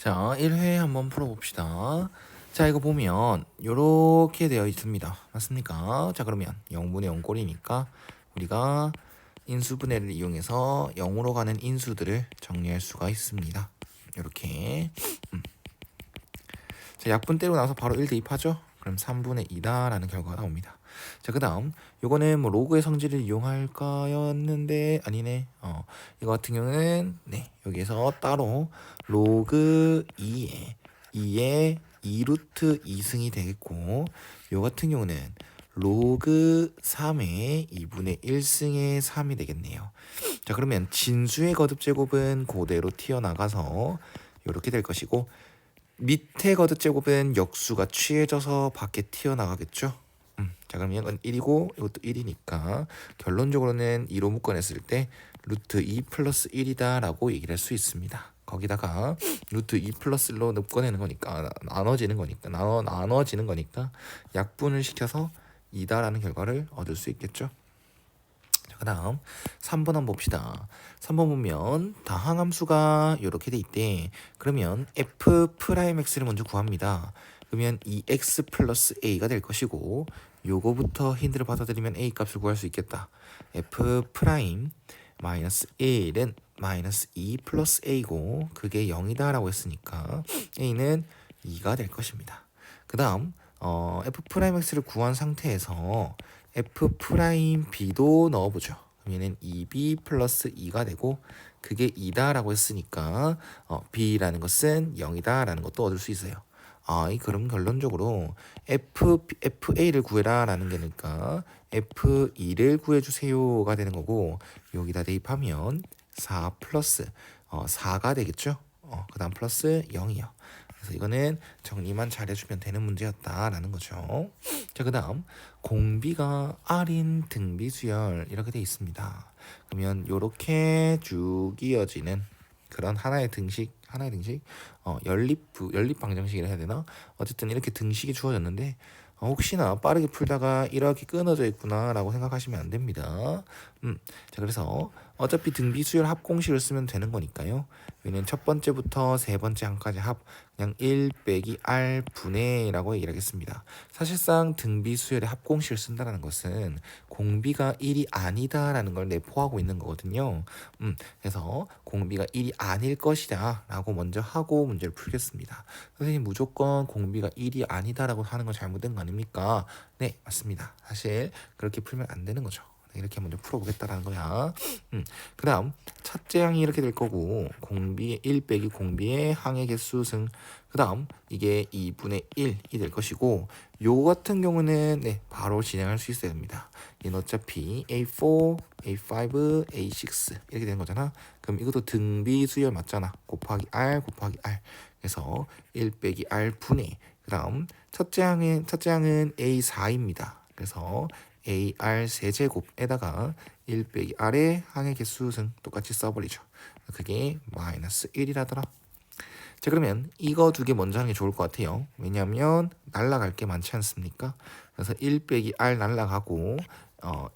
자, 1회 한번 풀어봅시다. 자, 이거 보면 요렇게 되어 있습니다. 맞습니까? 자, 그러면 0분의 0꼴이니까 우리가 인수분해를 이용해서 0으로 가는 인수들을 정리할 수가 있습니다. 요렇게. 자, 약분 때리고 나서 바로 1 대입하죠? 그럼 3분의 2다라는 결과가 나옵니다. 자, 그 다음 요거는 뭐 로그의 성질을 이용할까였는데 아니네. 이거 같은 경우는 네, 여기에서 따로 로그 2에 2루트 2승이 되겠고, 요 같은 경우는 로그 3에 2분의 1승의 3이 되겠네요. 자, 그러면 진수의 거듭제곱은 그대로 튀어나가서 이렇게 될 것이고, 밑에 거듭제곱은 역수가 취해져서 밖에 튀어나가겠죠. 자, 그럼 이건 1이고 이것도 1이니까 결론적으로는 2로 묶어냈을 때 루트 2 플러스 1이다 라고 얘기를 할 수 있습니다. 거기다가 루트 2 플러스 1로 묶어내는 거니까 나눠지는 거니까 약분을 시켜서 2다라는 결과를 얻을 수 있겠죠. 그 다음 3번 한번 봅시다. 3번 보면 다항함수가 이렇게 돼 있대. 그러면 f'x를 먼저 구합니다. 그러면 이 x 플러스 a가 될 것이고, 요거부터 힌트를 받아들이면 a 값을 구할 수 있겠다. f 프라임 마이너스 1은 마이너스 2 플러스 a고 그게 0이다 라고 했으니까 a는 2가 될 것입니다. 그 다음 f 프라임 x를 구한 상태에서 f 프라임 b도 넣어보죠. 그럼 얘는 2b 플러스 2가 되고 그게 2다라고 했으니까 b라는 것은 0이다라는 것도 얻을 수 있어요. 그럼 결론적으로 FA를 구해라 라는 게니까 F2를 구해주세요가 되는 거고, 여기다 대입하면 4 플러스 4가 되겠죠. 그 다음 플러스 0이요. 그래서 이거는 정리만 잘해주면 되는 문제였다라는 거죠. 자, 그 다음 공비가 R인 등비수열 이렇게 돼 있습니다. 그러면 이렇게 쭉 이어지는 그런 하나의 등식 연립 방정식이라 해야 되나? 어쨌든 이렇게 등식이 주어졌는데 혹시나 빠르게 풀다가 이렇게 끊어져 있구나라고 생각하시면 안 됩니다. 자, 그래서 어차피 등비수열 합공식을 쓰면 되는 거니까요. 여기는 첫 번째부터 세 번째 항까지 합 그냥 1 빼기 r 분의라고 얘기를 하겠습니다. 사실상 등비수열의 합공식을 쓴다는 것은 공비가 1이 아니다라는 걸 내포하고 있는 거거든요. 그래서 공비가 1이 아닐 것이다 라고 먼저 하고 문제를 풀겠습니다. 선생님 무조건 공비가 1이 아니다라고 하는 건 잘못된 거 아닙니까? 네, 맞습니다. 사실 그렇게 풀면 안 되는 거죠. 이렇게 먼저 풀어보겠다라는 거야. 그 다음 첫째 항이 이렇게 될 거고, 공비의 1 빼기 공비의 항의 개수 승, 그 다음 이게 2분의 1이 될 것이고, 요 같은 경우는 네, 바로 진행할 수 있어야 됩니다. 얘는 어차피 A4, A5, A6 이렇게 되는 거잖아. 그럼 이것도 등비 수열 맞잖아. 곱하기 R 곱하기 R. 그래서 1 빼기 R 분의, 그 다음 첫째 항은 A4입니다. 그래서 AR 세제곱에다가 1 빼기 R의 항의 개수승 똑같이 써버리죠. 그게 마이너스 1이라더라. 자, 그러면 이거 두 개 먼저 하는 게 좋을 것 같아요. 왜냐하면 날라갈 게 많지 않습니까? 그래서 1 빼기 R 날라가고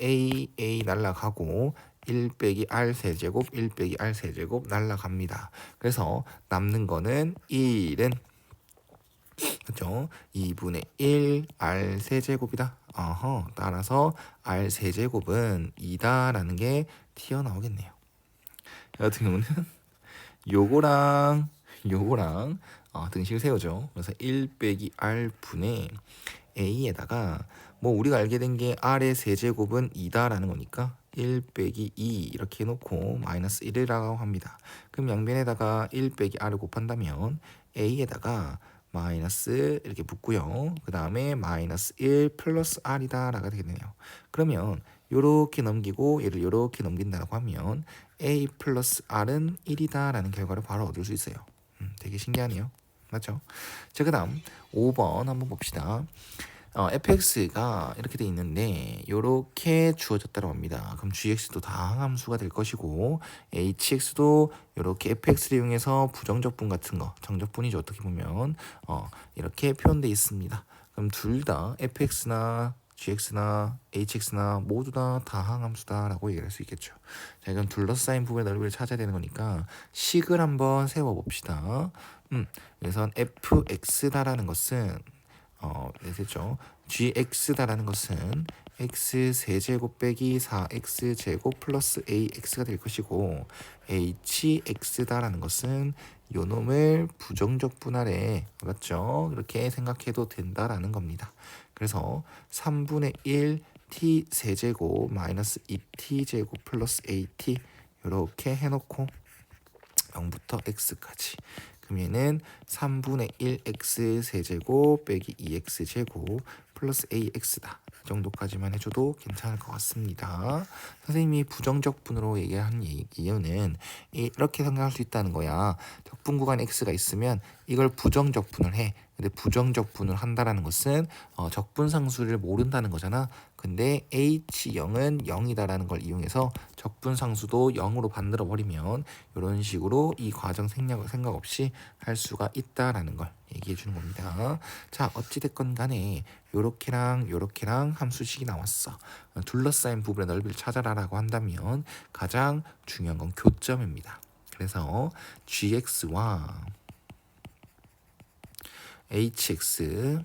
A 날라가고 1 빼기 R 세제곱 1 빼기 R 세제곱 날라갑니다. 그래서 남는 거는 1은 그렇죠? 2분의 1 R 세제곱이다. 따라서 R 세제곱은 2다라는 게 튀어나오겠네요. 이 같은 경우는 요거랑 등식을 세우죠. 그래서 1 빼기 R 분의 A에다가 뭐 우리가 알게 된 게 R의 세제곱은 2다라는 거니까 1 빼기 2 이렇게 해놓고 마이너스 1이라고 합니다. 그럼 양변에다가 1 빼기 R을 곱한다면 A에다가 마이너스 이렇게 붙고요. 그 다음에 마이너스 1 플러스 R이다 라가 되겠네요. 그러면 요렇게 넘기고 얘를 요렇게 넘긴다라고 하면 A 플러스 R은 1이다 라는 결과를 바로 얻을 수 있어요. 되게 신기하네요. 맞죠? 자, 그 다음 5번 한번 봅시다. fx가 이렇게 돼 있는데 이렇게 주어졌다고 합니다. 그럼 gx도 다항함수가 될 것이고 hx도 이렇게 fx를 이용해서 부정적분 같은 거, 정적분이죠. 어떻게 보면 이렇게 표현되어 있습니다. 그럼 둘 다 fx나 gx나 hx나 모두 다 다항함수다라고 얘기할 수 있겠죠. 자, 이건 둘러싸인 부분의 넓이를 찾아야 되는 거니까 식을 한번 세워봅시다. 그래서 fx다라는 것은 됐죠. gx다라는 것은 x 세제곱 빼기 4x 제곱 플러스 ax가 될 것이고 hx다라는 것은 요 놈을 부정적 분할에 맞죠? 이렇게 생각해도 된다라는 겁니다. 그래서 3분의 1 t 세제곱 마이너스 2t 제곱 플러스 at 이렇게 해놓고 0부터 x까지. 그럼 얘는 3분의 1 x 세제곱 빼기 2x 제곱 플러스 ax다. 이 정도까지만 해줘도 괜찮을 것 같습니다. 선생님이 부정적 분으로 얘기한 이유는 이렇게 생각할 수 있다는 거야. 적분 구간 x가 있으면 이걸 부정적 분을 해. 근데 부정적 분을 한다라는 것은 적분상수를 모른다는 거잖아. 근데 h0은 0이다라는 걸 이용해서 적분상수도 0으로 만들어 버리면 이런 식으로 이 과정 생각 없이 할 수가 있다라는 걸 얘기해 주는 겁니다. 자, 어찌됐건 간에 요렇게랑 요렇게랑 함수식이 나왔어. 둘러싸인 부분의 넓이를 찾아라라고 한다면 가장 중요한 건 교점입니다. 그래서 gx와 hx의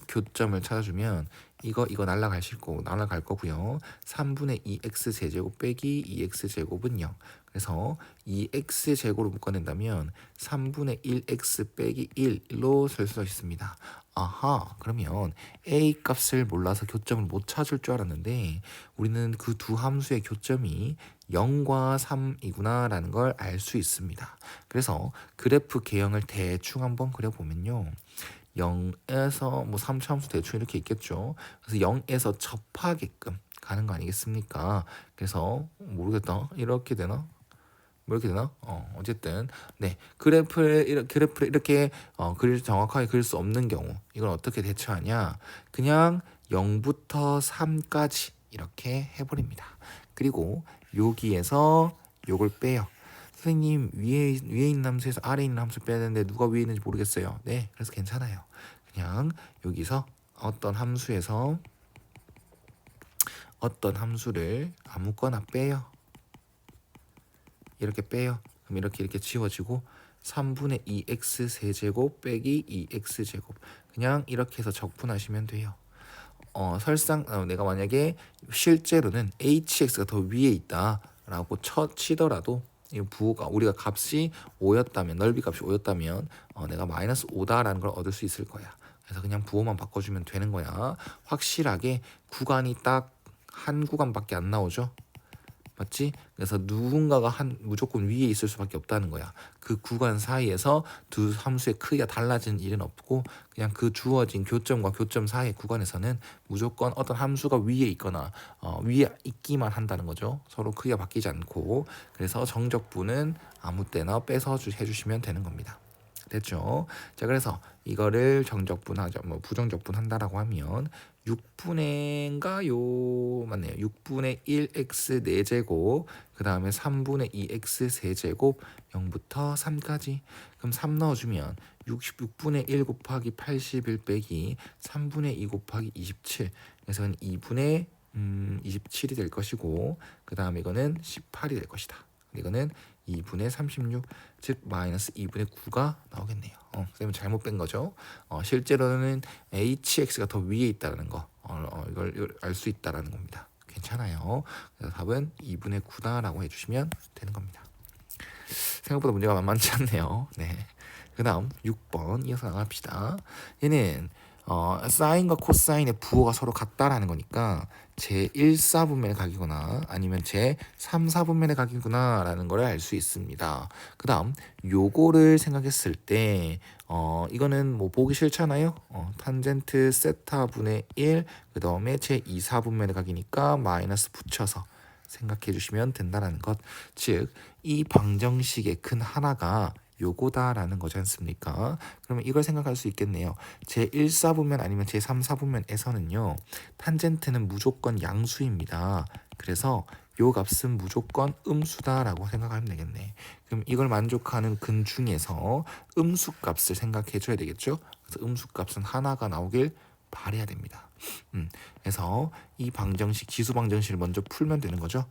교점을 찾아주면 이거 날라갈 거고요. 3분의 2x 세제곱 빼기 2x 제곱은 0. 그래서 2x 제곱으로 묶어낸다면 3분의 1x 빼기 1로 쓸 수 있습니다. 아하, 그러면 a 값을 몰라서 교점을 못 찾을 줄 알았는데 우리는 그 두 함수의 교점이 0과 3이구나 라는 걸 알 수 있습니다. 그래서 그래프 개형을 대충 한번 그려보면요. 0에서 뭐 3차함수 대충 이렇게 있겠죠. 그래서 0에서 접하게끔 가는 거 아니겠습니까? 그래서 모르겠다. 이렇게 되나? 뭐 이렇게 되나? 어쨌든 네, 그래프를 이렇게 정확하게 그릴 수 없는 경우 이걸 어떻게 대처하냐? 그냥 0부터 3까지 이렇게 해버립니다. 그리고 여기에서 요걸 빼요. 선생님 위에 있는 함수에서 아래에 있는 함수 빼야 되는데 누가 위에 있는지 모르겠어요. 네, 그래서 괜찮아요. 그냥 여기서 어떤 함수에서 어떤 함수를 아무거나 빼요. 이렇게 빼요. 그럼 이렇게 지워지고 3분의 2x 세제곱 빼기 2x 제곱 그냥 이렇게 해서 적분하시면 돼요. 설상 내가 만약에 실제로는 hx가 더 위에 있다라고 치더라도 이 부호가 우리가 값이 5였다면 넓이 값이 5였다면 내가 마이너스 5다라는 걸 얻을 수 있을 거야. 그래서 그냥 부호만 바꿔주면 되는 거야. 확실하게 구간이 딱 한 구간밖에 안 나오죠. 맞지? 그래서 누군가가 무조건 위에 있을 수밖에 없다는 거야. 그 구간 사이에서 두 함수의 크기가 달라지는 일은 없고 그냥 그 주어진 교점과 교점 사이의 구간에서는 무조건 어떤 함수가 위에 있거나 위에 있기만 한다는 거죠. 서로 크기가 바뀌지 않고. 그래서 정적분은 아무 때나 빼서 해주시면 되는 겁니다. 됐죠? 자, 그래서 이거를 정적분하죠. 뭐 부정적분 한다라고 하면 6분의인가요? 맞네요. 6분의 1x 4제곱 그 다음에 3분의 2x 세제곱 0부터 3까지 그럼 3 넣어주면 66분의 1 곱하기 81 빼기 3분의 2 곱하기 27 그래서 2분의 27이 될 것이고 그 다음에 이거는 18이 될 것이다. 이거는 2분의 36, 즉 마이너스 2분의 9가 나오겠네요. 쌤은 잘못 뺀 거죠. 실제로는 hx가 더 위에 있다는 거, 이걸 알 수 있다라는 겁니다. 괜찮아요. 그래서 답은 2분의 9다라고 해주시면 되는 겁니다. 생각보다 문제가 만만치 않네요. 네. 그 다음 6번 이어서 나갑시다. 얘는 사인과 코사인의 부호가 서로 같다라는 거니까 제 1사분면의 각이거나 아니면 제 3사분면의 각이구나 라는 걸 알 수 있습니다. 그 다음 요거를 생각했을 때 이거는 뭐 보기 싫잖아요. 탄젠트 세타분의 1 그 다음에 제 2사분면의 각이니까 마이너스 붙여서 생각해 주시면 된다는 것. 즉 이 방정식의 큰 하나가 요거다라는 거지 않습니까? 그러면 이걸 생각할 수 있겠네요. 제 1사분면 아니면 제 3사분면에서는요. 탄젠트는 무조건 양수입니다. 그래서 요 값은 무조건 음수다라고 생각하면 되겠네. 그럼 이걸 만족하는 근 중에서 음수 값을 생각해 줘야 되겠죠? 그래서 음수 값은 하나가 나오길 바라야 됩니다. 그래서 이 방정식 지수 방정식을 먼저 풀면 되는 거죠.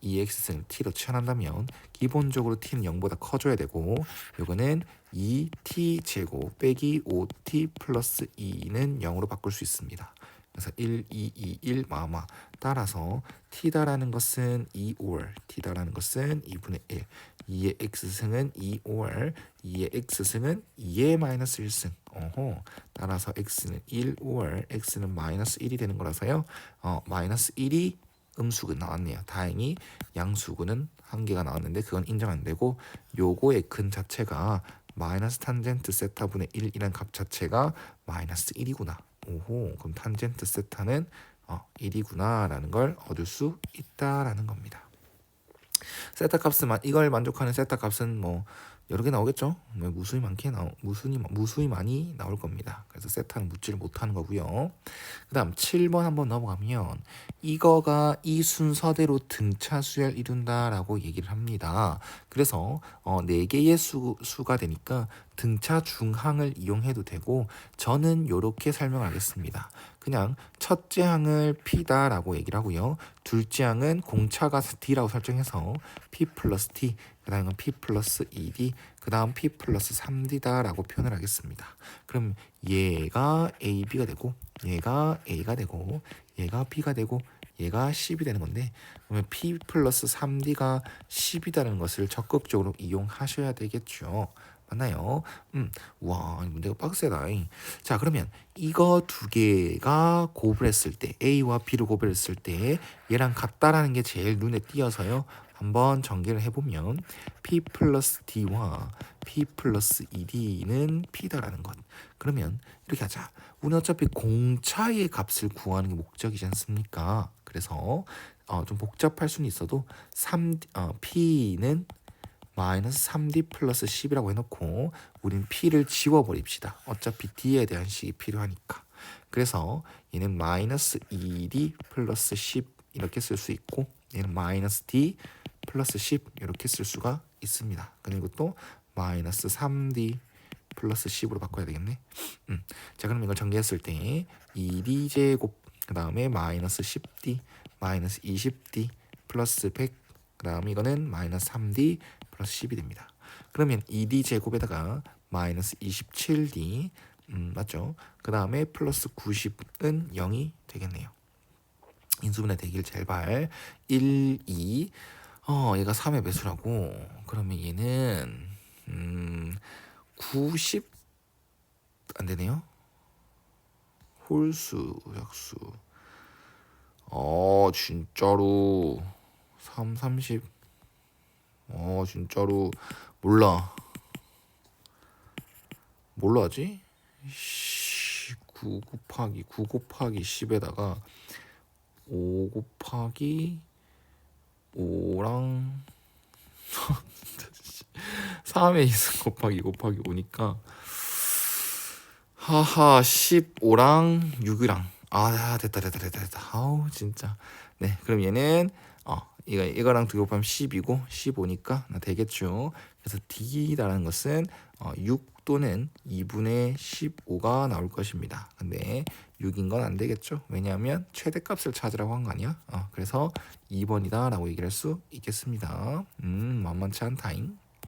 이 x승 t로 치환한다면 기본적으로 t는 0보다 커져야 되고 요거는 2t 제곱 빼기 5t 플러스 2는 0으로 바꿀 수 있습니다. 그래서 1, 2, 2, 1 마마 따라서 t다라는 것은 2, 5월 t다라는 것은 2분의 1 2의 x승은 2, 5월 2의 x승은 2의 마이너스 1승 따라서 x는 1, 5월 x는 마이너스 1이 되는 거라서요. 마이너스 1이 음수근 나왔네요. 다행히 양수근은 한 개가 나왔는데 그건 인정 안 되고 요거의 근 자체가 마이너스 탄젠트 세타분의 1이라는 값 자체가 마이너스 1이구나. 그럼 탄젠트 세타는 1이구나 라는 걸 얻을 수 있다라는 겁니다. 세타 값은 이걸 만족하는 세타 값은 뭐 여러 개 나오겠죠. 무수히 많이 나올 겁니다. 그래서 세타는 묻지를 못하는 거고요. 그다음 7번 한번 넘어가면 이거가 이 순서대로 등차 수열 이룬다라고 얘기를 합니다. 그래서 4개의 수가 되니까 등차 중항을 이용해도 되고 저는 이렇게 설명하겠습니다. 그냥 첫째 항을 P다라고 얘기를 하고요. 둘째 항은 공차가 D라고 설정해서 P 플러스 T 그 다음은 P 플러스 2D 그 다음 P 플러스 3D다라고 표현을 하겠습니다. 그럼 얘가 AB가 되고 얘가 A가 되고 얘가 B가 되고 얘가 10이 되는 건데 그러면 P 플러스 3D가 10이라는 것을 적극적으로 이용하셔야 되겠죠. 맞나요? 와, 문제가 빡세다. 자, 그러면 이거 두 개가 고분했을 때 A와 B를 고분했을 때 얘랑 같다라는 게 제일 눈에 띄어서요. 한번 전개를 해보면 P 플러스 D와 P 플러스 2D는 P다라는 것. 그러면 이렇게 하자. 우리는 어차피 공차의 값을 구하는 게 목적이지 않습니까? 그래서 좀 복잡할 수는 있어도 P는 마이너스 3D 플러스 10이라고 해놓고 우린 P를 지워버립시다. 어차피 D에 대한 식이 필요하니까. 그래서 얘는 마이너스 2D 플러스 10 이렇게 쓸 수 있고 얘는 마이너스 D 플러스 10 이렇게 쓸 수가 있습니다. 그리고 또 마이너스 3D 플러스 10으로 바꿔야 되겠네. 자, 그럼 이걸 전개했을 때 2D 제곱 그 다음에 마이너스 10D 마이너스 20D 플러스 100 그 다음에 이거는 마이너스 3D 플러스 10이 됩니다. 그러면 2D 제곱에다가 마이너스 27D 맞죠? 그 다음에 플러스 90은 0이 되겠네요. 인수분해 되길 제발 1, 2 얘가 3의 배수라고 그러면 얘는 90 안되네요. 홀수 약수 진짜로 3, 30 진짜로 뭘로 하지? 9 곱하기 10에다가 5 곱하기 5랑 3의 2승 곱하기 5니까 하하 15랑 6이랑 됐다 아우 진짜. 네, 그럼 얘는 이거랑 2 곱하면 10이고 15니까 되겠죠. 그래서 D라는 것은 6 또는 2분의 15가 나올 것입니다. 근데 6인 건 안 되겠죠. 왜냐하면 최대값을 찾으라고 한 거 아니야? 그래서 2번이다 라고 얘기할 수 있겠습니다. 만만치 않다잉.